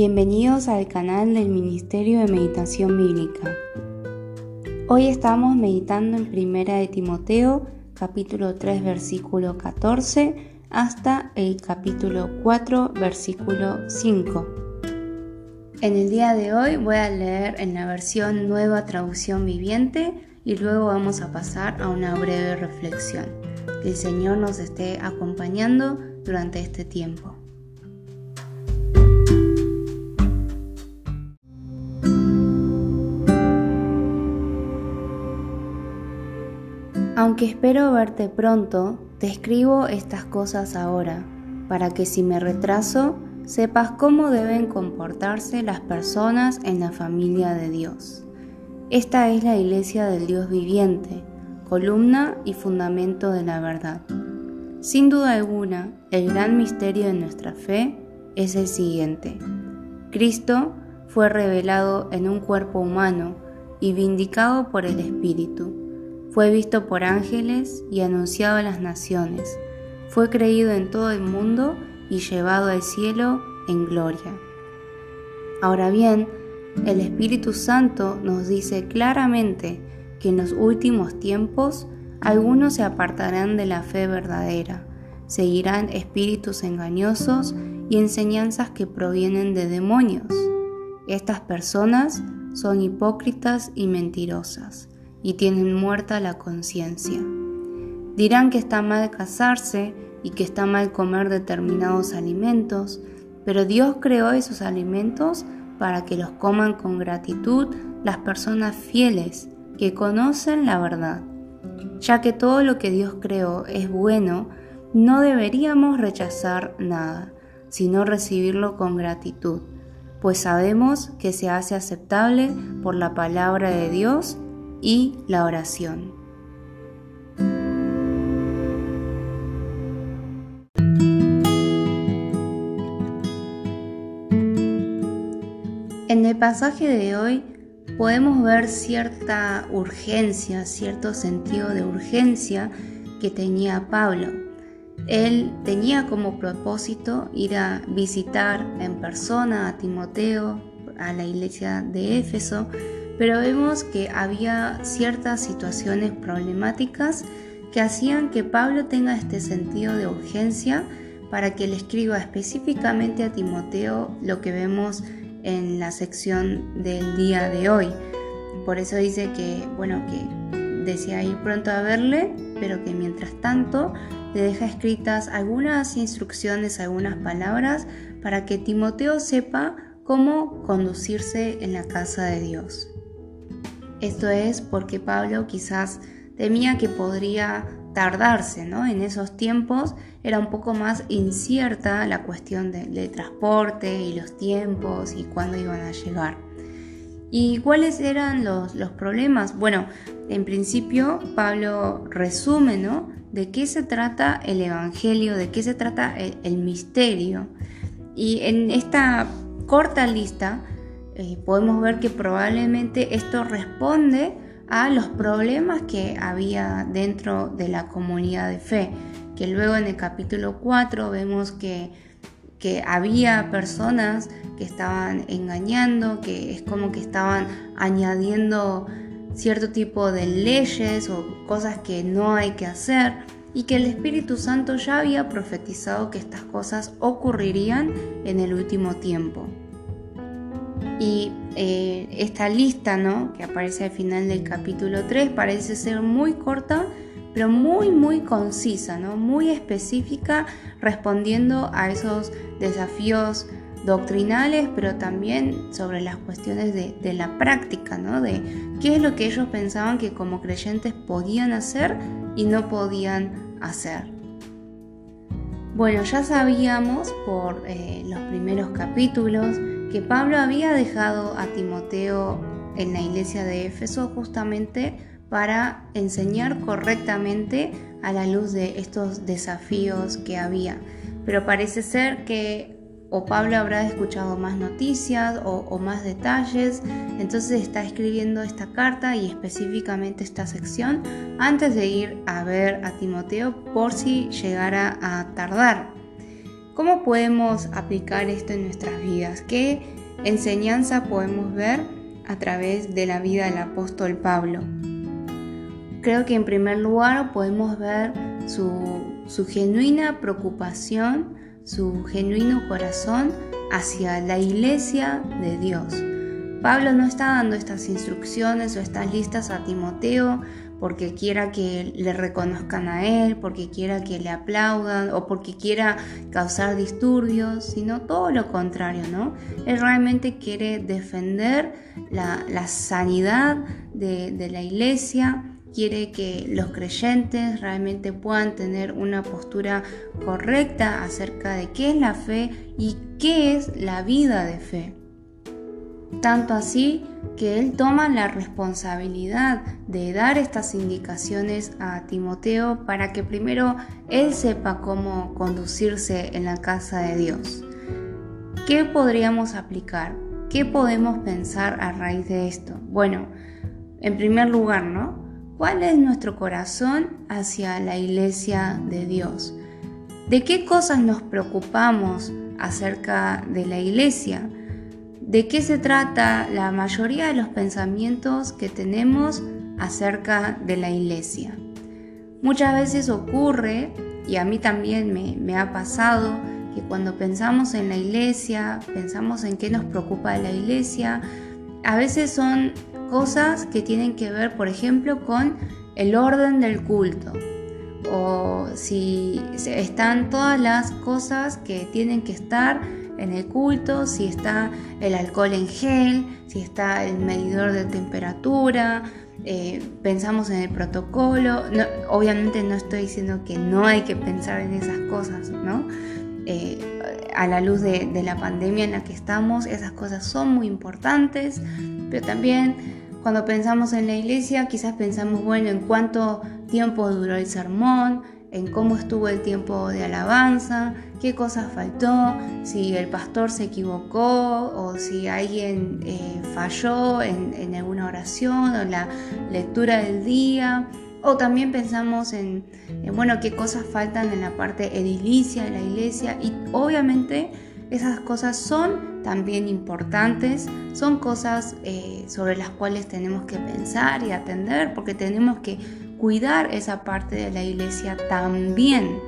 Bienvenidos al canal del Ministerio de Meditación Bíblica. Hoy estamos meditando en 1 de Timoteo, capítulo 3, versículo 14, hasta el capítulo 4, versículo 5. En el día de hoy voy a leer en la versión Nueva Traducción Viviente y luego vamos a pasar a una breve reflexión. Que el Señor nos esté acompañando durante este tiempo. Aunque espero verte pronto, te escribo estas cosas ahora, para que si me retraso, sepas cómo deben comportarse las personas en la familia de Dios. Esta es la iglesia del Dios viviente, columna y fundamento de la verdad. Sin duda alguna, el gran misterio de nuestra fe es el siguiente. Cristo fue revelado en un cuerpo humano y vindicado por el Espíritu. Fue visto por ángeles y anunciado a las naciones. Fue creído en todo el mundo y llevado al cielo en gloria. Ahora bien, el Espíritu Santo nos dice claramente que en los últimos tiempos algunos se apartarán de la fe verdadera, seguirán espíritus engañosos y enseñanzas que provienen de demonios. Estas personas son hipócritas y mentirosas, y tienen muerta la conciencia. Dirán que está mal casarse y que está mal comer determinados alimentos, pero Dios creó esos alimentos para que los coman con gratitud las personas fieles que conocen la verdad. Ya que todo lo que Dios creó es bueno, no deberíamos rechazar nada, sino recibirlo con gratitud, pues sabemos que se hace aceptable por la palabra de Dios y la oración. En el pasaje de hoy podemos ver cierta urgencia, cierto sentido de urgencia que tenía Pablo. Él tenía como propósito ir a visitar en persona a Timoteo, a la iglesia de Éfeso, pero vemos que había ciertas situaciones problemáticas que hacían que Pablo tenga este sentido de urgencia para que le escriba específicamente a Timoteo lo que vemos en la sección del día de hoy. Por eso dice que desea ir pronto a verle, pero que mientras tanto le deja escritas algunas instrucciones, algunas palabras para que Timoteo sepa cómo conducirse en la casa de Dios. Esto es porque Pablo quizás temía que podría tardarse, ¿no? En esos tiempos era un poco más incierta la cuestión del transporte y los tiempos y cuándo iban a llegar. ¿Y cuáles eran los problemas? Bueno, en principio Pablo resume, ¿no? De qué se trata el Evangelio, de qué se trata el misterio. Y en esta corta lista podemos ver que probablemente esto responde a los problemas que había dentro de la comunidad de fe, que luego en el capítulo 4 vemos que había personas que estaban engañando, que es como que estaban añadiendo cierto tipo de leyes o cosas que no hay que hacer, y que el Espíritu Santo ya había profetizado que estas cosas ocurrirían en el último tiempo. Y esta lista, ¿no?, que aparece al final del capítulo 3 parece ser muy corta, pero muy concisa, ¿no?, muy específica, respondiendo a esos desafíos doctrinales, pero también sobre las cuestiones de la práctica, ¿no?, de qué es lo que ellos pensaban que como creyentes podían hacer y no podían hacer. Bueno, ya sabíamos por los primeros capítulos que Pablo había dejado a Timoteo en la iglesia de Éfeso justamente para enseñar correctamente a la luz de estos desafíos que había. Pero parece ser que o Pablo habrá escuchado más noticias o más detalles, entonces está escribiendo esta carta y específicamente esta sección antes de ir a ver a Timoteo por si llegara a tardar. ¿Cómo podemos aplicar esto en nuestras vidas? ¿Qué enseñanza podemos ver a través de la vida del apóstol Pablo? Creo que en primer lugar podemos ver su genuina preocupación, su genuino corazón hacia la iglesia de Dios. Pablo no está dando estas instrucciones o estas listas a Timoteo porque quiera que le reconozcan a él, porque quiera que le aplaudan o porque quiera causar disturbios, sino todo lo contrario, ¿no? Él realmente quiere defender la sanidad de la iglesia, quiere que los creyentes realmente puedan tener una postura correcta acerca de qué es la fe y qué es la vida de fe. Tanto así que él toma la responsabilidad de dar estas indicaciones a Timoteo para que primero él sepa cómo conducirse en la casa de Dios. ¿Qué podríamos aplicar? ¿Qué podemos pensar a raíz de esto? Bueno, en primer lugar, ¿no? ¿Cuál es nuestro corazón hacia la iglesia de Dios? ¿De qué cosas nos preocupamos acerca de la iglesia? ¿De qué se trata la mayoría de los pensamientos que tenemos acerca de la iglesia? Muchas veces ocurre, y a mí también me ha pasado, que cuando pensamos en la iglesia, pensamos en qué nos preocupa de la iglesia, a veces son cosas que tienen que ver, por ejemplo, con el orden del culto, o si están todas las cosas que tienen que estar en el culto, si está el alcohol en gel, si está el medidor de temperatura, pensamos en el protocolo. No, obviamente no estoy diciendo que no hay que pensar en esas cosas, ¿no? A la luz de la pandemia en la que estamos, esas cosas son muy importantes, pero también cuando pensamos en la iglesia, quizás pensamos, bueno, en cuánto tiempo duró el sermón, en cómo estuvo el tiempo de alabanza, qué cosas faltó, si el pastor se equivocó o si alguien falló en alguna oración o la lectura del día. O también pensamos en bueno, qué cosas faltan en la parte edilicia de la iglesia, y obviamente esas cosas son también importantes, son cosas sobre las cuales tenemos que pensar y atender, porque tenemos que cuidar esa parte de la iglesia también.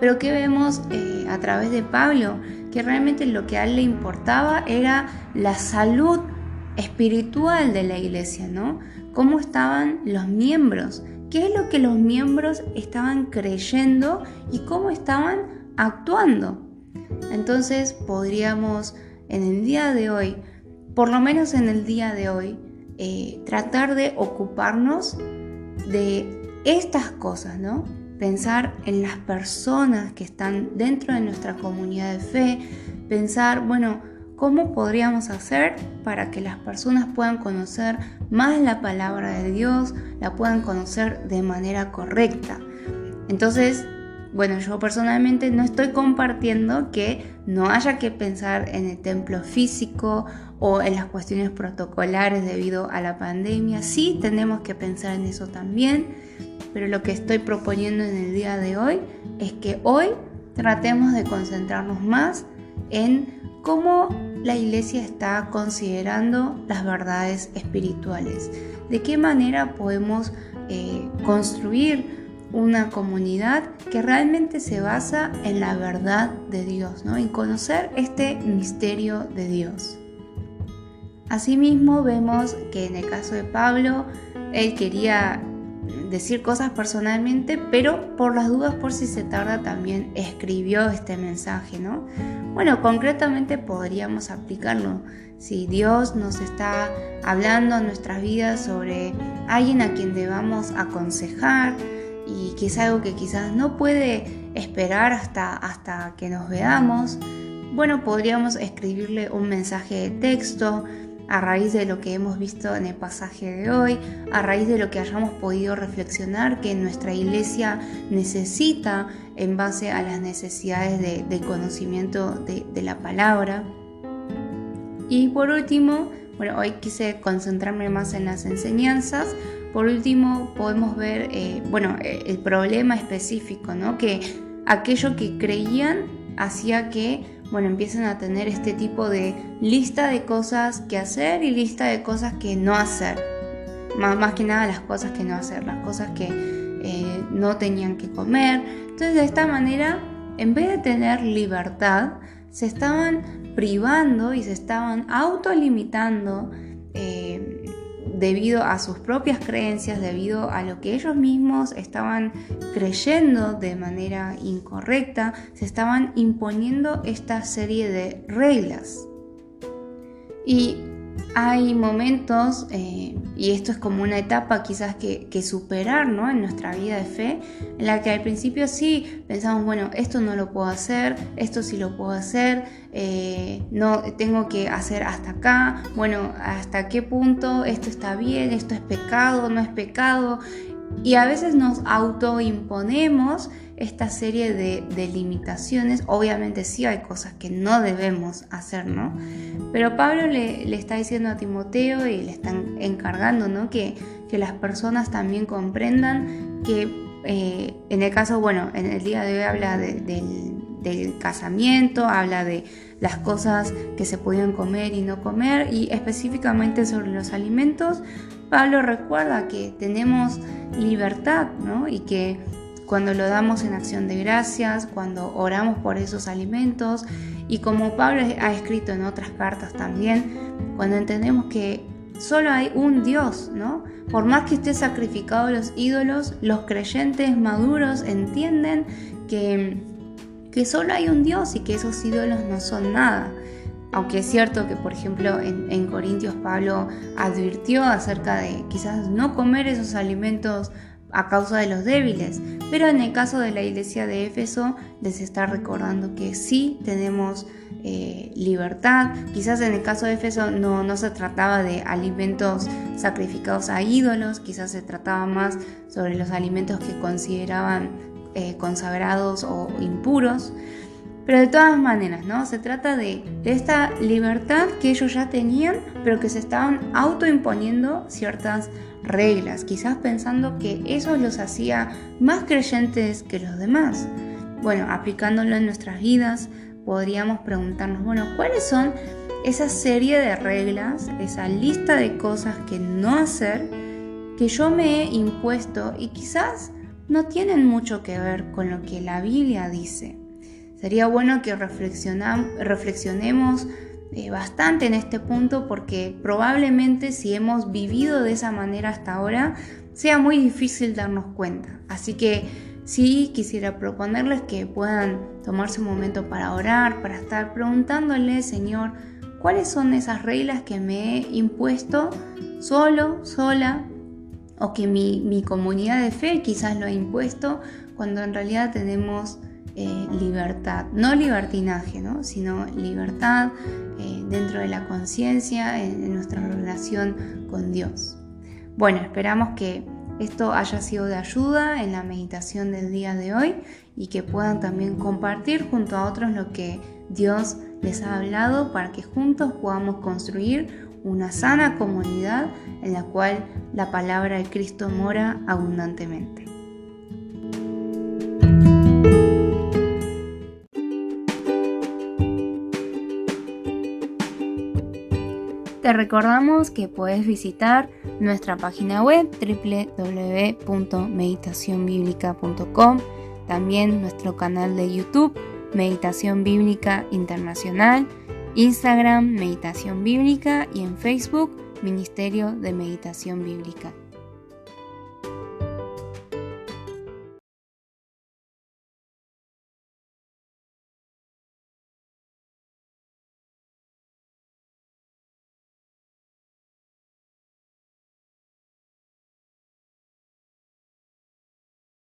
Pero ¿qué vemos a través de Pablo? Que realmente lo que a él le importaba era la salud espiritual de la iglesia, ¿no? ¿Cómo estaban los miembros? ¿Qué es lo que los miembros estaban creyendo y cómo estaban actuando? Entonces podríamos en el día de hoy, por lo menos en el día de hoy, tratar de ocuparnos de estas cosas, ¿no? Pensar en las personas que están dentro de nuestra comunidad de fe, pensar, bueno, ¿cómo podríamos hacer para que las personas puedan conocer más la palabra de Dios, la puedan conocer de manera correcta? Entonces, bueno, yo personalmente no estoy compartiendo que no haya que pensar en el templo físico o en las cuestiones protocolares debido a la pandemia. Sí, tenemos que pensar en eso también, pero lo que estoy proponiendo en el día de hoy es que hoy tratemos de concentrarnos más en cómo la iglesia está considerando las verdades espirituales. De qué manera podemos construir una comunidad que realmente se basa en la verdad de Dios, ¿no? En conocer este misterio de Dios. Asimismo, vemos que en el caso de Pablo, él quería decir cosas personalmente, pero por las dudas, por si se tarda, también escribió este mensaje, ¿no? Bueno, concretamente podríamos aplicarlo. Si Dios nos está hablando en nuestras vidas sobre alguien a quien debamos aconsejar y que es algo que quizás no puede esperar hasta que nos veamos, bueno, podríamos escribirle un mensaje de texto a raíz de lo que hemos visto en el pasaje de hoy, a raíz de lo que hayamos podido reflexionar que nuestra iglesia necesita en base a las necesidades de conocimiento de la palabra. Y por último, bueno, hoy quise concentrarme más en las enseñanzas. Por último, podemos ver el problema específico, ¿no? Que aquello que creían hacía que, empiecen a tener este tipo de lista de cosas que hacer y lista de cosas que no hacer. Más que nada las cosas que no hacer, las cosas que no tenían que comer. Entonces, de esta manera, en vez de tener libertad, se estaban privando y se estaban autolimitando debido a sus propias creencias, debido a lo que ellos mismos estaban creyendo de manera incorrecta. Se estaban imponiendo esta serie de reglas. Y hay momentos, y esto es como una etapa quizás que superar, ¿no?, en nuestra vida de fe, en la que al principio sí pensamos, esto no lo puedo hacer, esto sí lo puedo hacer, no tengo que hacer hasta acá, hasta qué punto esto está bien, esto es pecado, no es pecado. Y a veces nos autoimponemos esta serie de limitaciones. Obviamente sí hay cosas que no debemos hacer, ¿no? Pero Pablo le está diciendo a Timoteo y le están encargando, ¿no?, que las personas también comprendan que en el caso, en el día de hoy habla del casamiento, habla de las cosas que se podían comer y no comer, y específicamente sobre los alimentos. Pablo recuerda que tenemos libertad, ¿no?, y que cuando lo damos en acción de gracias, cuando oramos por esos alimentos, y como Pablo ha escrito en otras cartas también, cuando entendemos que solo hay un Dios, ¿no? Por más que esté sacrificado los ídolos, los creyentes maduros entienden que solo hay un Dios y que esos ídolos no son nada. Aunque es cierto que, por ejemplo, en Corintios Pablo advirtió acerca de quizás no comer esos alimentos a causa de los débiles, pero en el caso de la iglesia de Éfeso les está recordando que sí tenemos libertad. Quizás en el caso de Éfeso no se trataba de alimentos sacrificados a ídolos, quizás se trataba más sobre los alimentos que consideraban consagrados o impuros. Pero de todas maneras, ¿no?, se trata de esta libertad que ellos ya tenían, pero que se estaban autoimponiendo ciertas reglas, quizás pensando que eso los hacía más creyentes que los demás. Aplicándolo en nuestras vidas, podríamos preguntarnos, ¿cuáles son esa serie de reglas, esa lista de cosas que no hacer, que yo me he impuesto y quizás no tienen mucho que ver con lo que la Biblia dice? Sería bueno que reflexionemos bastante en este punto, porque probablemente si hemos vivido de esa manera hasta ahora, sea muy difícil darnos cuenta. Así que sí quisiera proponerles que puedan tomarse un momento para orar, para estar preguntándole, Señor, ¿cuáles son esas reglas que me he impuesto sola, o que mi comunidad de fe quizás lo ha impuesto, cuando en realidad tenemos libertad, no libertinaje, ¿no?, sino libertad dentro de la conciencia, en nuestra relación con Dios? Esperamos que esto haya sido de ayuda en la meditación del día de hoy, y que puedan también compartir junto a otros lo que Dios les ha hablado, para que juntos podamos construir una sana comunidad en la cual la palabra de Cristo mora abundantemente. Te recordamos que puedes visitar nuestra página web www.meditacionbiblica.com, también nuestro canal de YouTube Meditación Bíblica Internacional, Instagram Meditación Bíblica y en Facebook Ministerio de Meditación Bíblica.